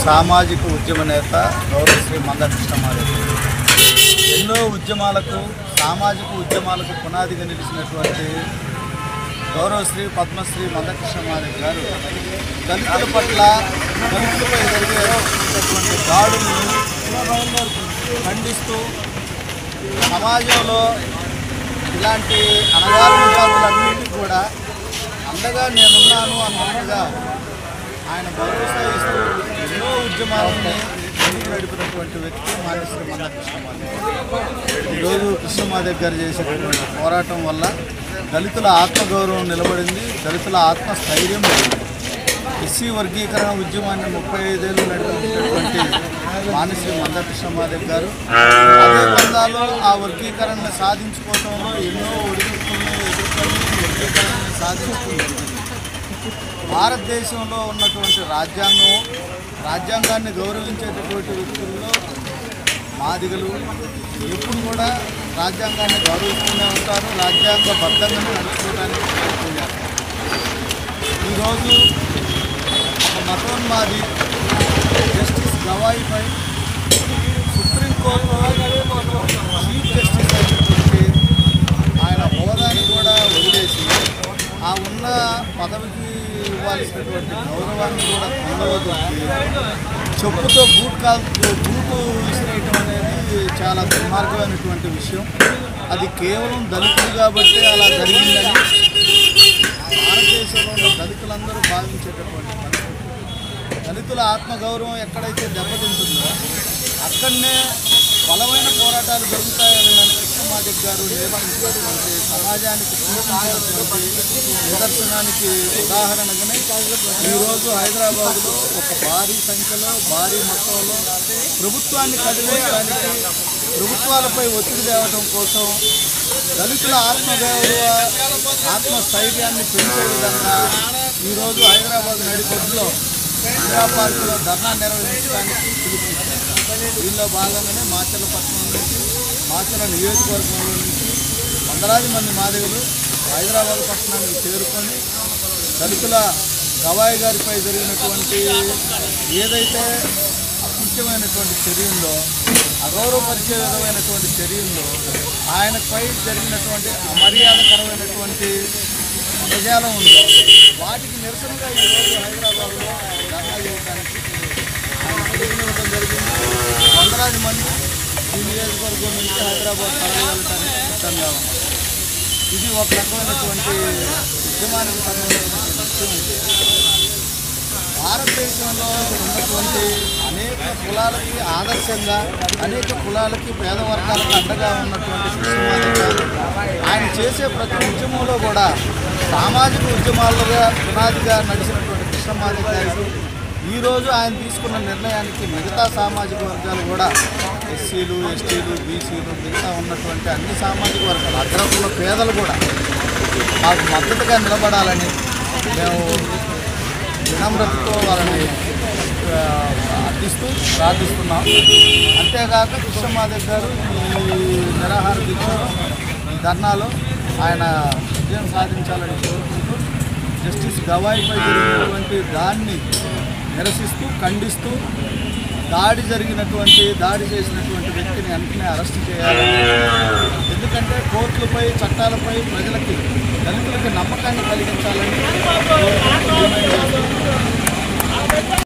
సామాజిక ఉద్యమ నేత గౌరవ శ్రీ మందా కృష్ణమారెడ్డి ఎన్నో ఉద్యమాలకు సామాజిక ఉద్యమాలకు పునాదిగా నిలిచినటువంటి గౌరవశ్రీ పద్మశ్రీ మందా కృష్ణమారెడ్డి గారు దళితుల పట్ల దళితులపై జరిగేటువంటి దాడులను ఖండిస్తూ సమాజంలో ఇలాంటి అణగారిన జాతులన్నింటినీ కూడా అండగా నేనున్నాను అన్నట్టుగా ఆయన భరోసా ఇస్తూ ఎన్నో ఉద్యమాలని ముందుకు నడిపినటువంటి వ్యక్తి మాన్యశ్రీ మందా కృష్ణమారెడ్డి. ఈరోజు కృష్ణమారెడ్డి గారు చేసేటటువంటి పోరాటం వల్ల దళితుల ఆత్మగౌరవం నిలబడింది, దళితుల ఆత్మస్థైర్యం పెరిగింది. ఎస్సీ వర్గీకరణ ఉద్యమాన్ని 35 ఏళ్ళు నడిపించినటువంటి మాన్యశ్రీ మందా కృష్ణమారెడ్డి గారు అదే బంధాలు ఆ వర్గీకరణను సాధించుకోవడంలో ఎన్నో ఒడిదుడుకులను ఎదుర్కొని వర్గీకరణను సాధించుకుంటుంది. భారతదేశంలో ఉన్నటువంటి రాజ్యాంగాన్ని గౌరవించేటటువంటి వ్యక్తుల్లో మాదిగలు ఎప్పుడు కూడా రాజ్యాంగాన్ని గౌరవిస్తూనే ఉంటారు, రాజ్యాంగబద్ధంగా నడుచుకోవడానికి ప్రయత్నం చేస్తారు. ఈరోజు ఒక మతోన్మాది జస్టిస్ గవాయిపై సుప్రీంకోర్టు చీఫ్ జస్టిస్ అయినటువంటి ఆయన హోదాని కూడా వదిలేసి ఆ ఉన్న పదవికి ఇవ్వాల్సినటువంటి గౌరవాన్ని కూడా పొందవద్దు చెప్పుతో బూటు విసిరేయటం అనేది చాలా దుర్మార్గమైనటువంటి విషయం. అది కేవలం దళితులు కాబట్టి అలా జరిగిందని భారతదేశంలో ఉన్న దళితులందరూ భావించేటటువంటి పరిస్థితి. దళితుల ఆత్మగౌరవం ఎక్కడైతే దెబ్బతింటుందో అక్కడనే బలమైన పోరాటాలు జరుగుతాయని కృష్ణమారెడ్డి గారు నిర్వహించినటువంటి సమాజానికి నిదర్శనానికి ఉదాహరణగానే ఈరోజు హైదరాబాద్లో ఒక భారీ సంఖ్యలో భారీ మొత్తంలో ప్రభుత్వాన్ని కదిలించడానికి ప్రభుత్వాలపై ఒత్తిడి తేవడం కోసం దళితుల ఆత్మస్థైర్యాన్ని పెంచే విధంగా ఈరోజు హైదరాబాద్ నడిపొడ్డులో ఇందిరా పార్కులో ధర్నా నిర్వహించడానికి పిలుపునిచ్చారు. దీనిలో భాగంగానే మాచర్లపట్నం నుంచి మాచర్ల నియోజకవర్గంలో నుంచి వందలాది మంది మాదిగలు హైదరాబాద్ పట్టణానికి చేరుకొని దళితుల గవాయి గారిపై జరిగినటువంటి ఏదైతే అకృత్యమైనటువంటి చర్యల్లో అగౌరవపరిచే విధమైనటువంటి చర్యల్లో ఆయనపై జరిగినటువంటి అమర్యాదకరమైనటువంటి ప్రజాలం ఉందో వాటికి నిరసనగా ఈరోజు హైదరాబాద్లో ధర్నా చేయడానికి ఆయన పిలుపునివ్వడం జరిగింది. వందలాది మంది ఈ నియోజకవర్గం నుంచి హైదరాబాద్ తరలివెళ్ళడానికి సిద్ధంగా ఉన్నారు. ఇది ఒక రకమైనటువంటి ఉద్యమానికి సంబంధించినటువంటి విషయం. భారతదేశంలో ఉన్నటువంటి అనేక కులాలకి ఆదర్శంగా అనేక కులాలకి పేద వర్గాలకు అండగా ఉన్నటువంటి కృష్ణమారెడ్డి గారు ఆయన చేసే ప్రతి ఉద్యమంలో కూడా సామాజిక ఉద్యమాలుగా పునాదిగా నడిచినటువంటి కృష్ణమారెడ్డి గారు ఈరోజు ఆయన తీసుకున్న నిర్ణయానికి మిగతా సామాజిక వర్గాలు కూడా ఎస్సీలు ఎస్టీలు బీసీలు మిగతా ఉన్నటువంటి అన్ని సామాజిక వర్గాలు అగ్రకుల పేదలు కూడా మాకు మద్దతుగా నిలబడాలని మేము వినమ్రతతో వాళ్ళని అర్థిస్తూ ప్రార్థిస్తున్నాం. అంతేకాక కృష్ణమారెడ్డి గారు ఈ నిరాహార దీక్షలో ఈ ధర్నాలో ఆయన విజయం సాధించాలని కోరుకుంటూ జస్టిస్ గవాయిపై జరిగినటువంటి దాన్ని నిరసిస్తూ ఖండిస్తూ దాడి చేసినటువంటి వ్యక్తిని వెంటనే అరెస్ట్ చేయాలి. ఎందుకంటే కోర్టులపై చట్టాలపై ప్రజలకి దళితులకి నమ్మకాన్ని కలిగించాలని